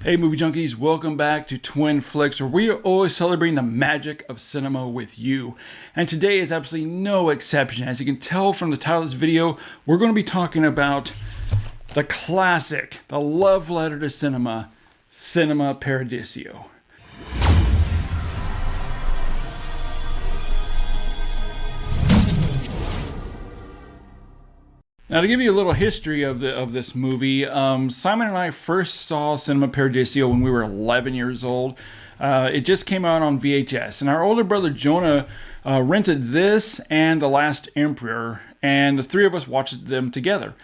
Hey movie junkies, welcome back to Twin Flicks, where we are always celebrating the magic of cinema with you. And today is absolutely no exception. As you can tell from the title of this video, we're going to be talking about the classic, the love letter to cinema, Cinema Paradiso. Now, to give you a little history of this movie, Simon and I first saw Cinema Paradiso when we were 11 years old. It just came out on VHS, and our older brother Jonah rented this and The Last Emperor, and the three of us watched them together.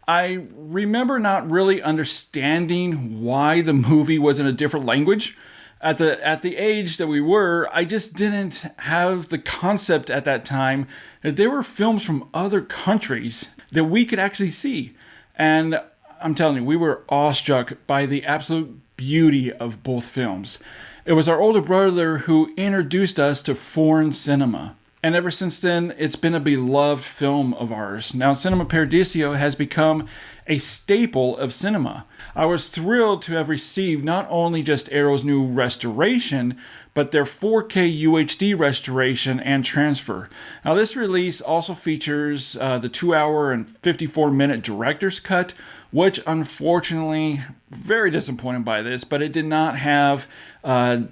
I remember not really understanding why the movie was in a different language. At the age that we were, I just didn't have the concept at that time that there were films from other countries that we could actually see. And I'm telling you, we were awestruck by the absolute beauty of both films. It was our older brother who introduced us to foreign cinema. And ever since then, it's been a beloved film of ours. Now, Cinema Paradiso has become a staple of cinema. I was thrilled to have received not only just Arrow's new restoration, but their 4K UHD restoration and transfer. Now, this release also features the 2-hour and 54-minute director's cut, which unfortunately, very disappointed by this, but it did not have the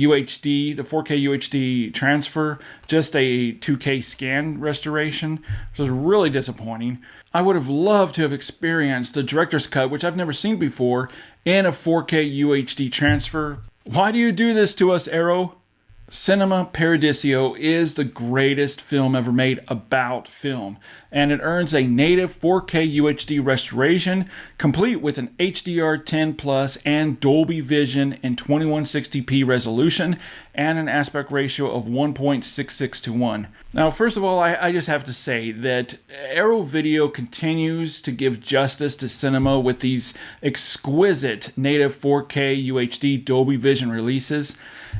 UHD, the 4K UHD transfer, just a 2K scan restoration, which was really disappointing. I would have loved to have experienced the director's cut, which I've never seen before, in a 4K UHD transfer. Why do you do this to us, Arrow? Cinema Paradiso is the greatest film ever made about film, and it earns a native 4K UHD restoration, complete with an HDR10 Plus and Dolby Vision in 2160p resolution, and an aspect ratio of 1.66 to 1. Now, first of all, I just have to say that Arrow Video continues to give justice to cinema with these exquisite native 4K UHD Dolby Vision releases,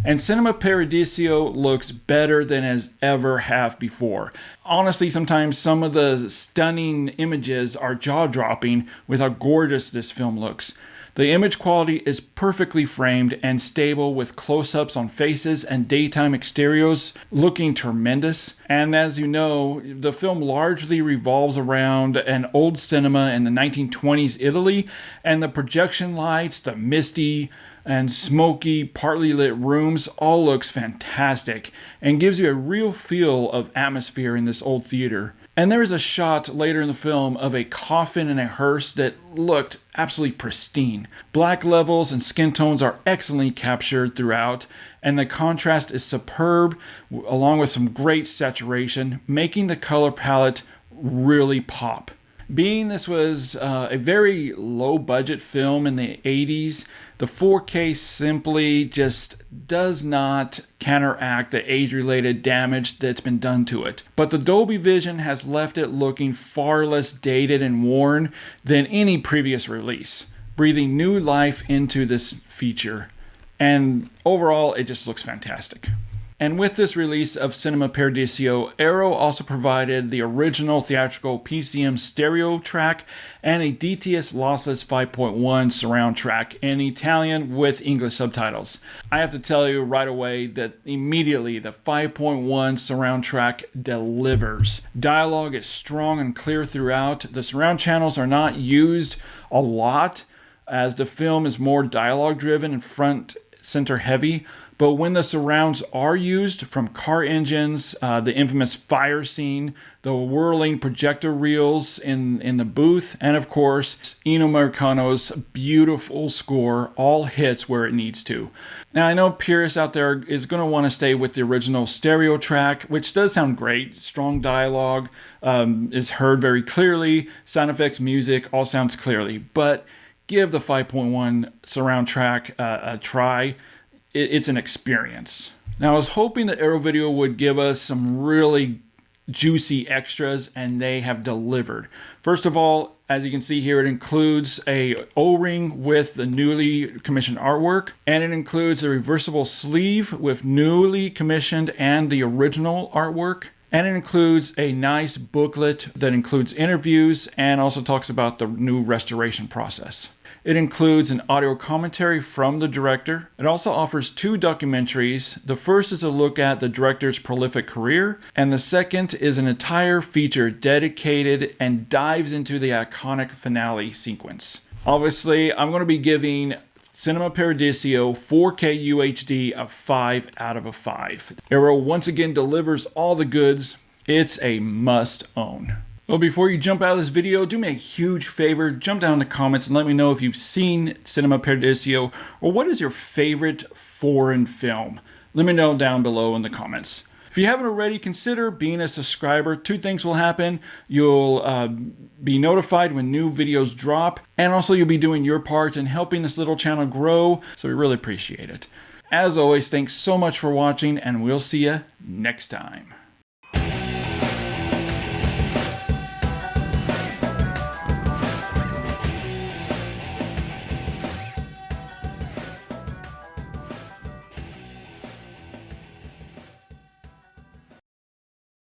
and Cinema Paradiso looks better than it has ever have before. Honestly, sometimes some of the stunning images are jaw-dropping with how gorgeous this film looks. The image quality is perfectly framed and stable, with close-ups on faces and daytime exteriors looking tremendous. And as you know, the film largely revolves around an old cinema in the 1920s Italy, and the projection lights, the misty and smoky, partly lit rooms all looks fantastic and gives you a real feel of atmosphere in this old theater. And there is a shot later in the film of a coffin and a hearse that looked absolutely pristine. Black levels and skin tones are excellently captured throughout, and the contrast is superb, along with some great saturation, making the color palette really pop. Being this was a very low-budget film in the 80s, the 4K simply just does not counteract the age-related damage that's been done to it. But the Dolby Vision has left it looking far less dated and worn than any previous release, breathing new life into this feature. And overall, it just looks fantastic. And with this release of Cinema Paradiso, Arrow also provided the original theatrical PCM stereo track and a DTS lossless 5.1 surround track in Italian with English subtitles. I have to tell you right away that immediately the 5.1 surround track delivers. Dialogue is strong and clear throughout. The surround channels are not used a lot, as the film is more dialogue driven and front center heavy. But when the surrounds are used, from car engines, the infamous fire scene, the whirling projector reels in the booth, and of course, Ennio Morricone's beautiful score all hits where it needs to. Now, I know purists out there is going to want to stay with the original stereo track, which does sound great. Strong dialogue is heard very clearly. Sound effects, music, all sounds clearly. But give the 5.1 surround track a try. It's an experience. Now, I was hoping that Arrow Video would give us some really juicy extras, and they have delivered. First of all, as you can see here, it includes a O-ring with the newly commissioned artwork, and it includes a reversible sleeve with newly commissioned and the original artwork. And it includes a nice booklet that includes interviews and also talks about the new restoration process. It includes an audio commentary from the director. It also offers 2 documentaries. The first is a look at the director's prolific career, and the second is an entire feature dedicated and dives into the iconic finale sequence. Obviously, I'm going to be giving Cinema Paradiso 4K UHD a 5 out of 5. Arrow once again delivers all the goods. It's a must own. Well, before you jump out of this video, do me a huge favor, jump down in the comments and let me know if you've seen Cinema Paradiso or what is your favorite foreign film. Let me know down below in the comments. If you haven't already, consider being a subscriber. 2 things will happen. You'll be notified when new videos drop, and also you'll be doing your part in helping this little channel grow, so we really appreciate it. As always, thanks so much for watching, and we'll see you next time.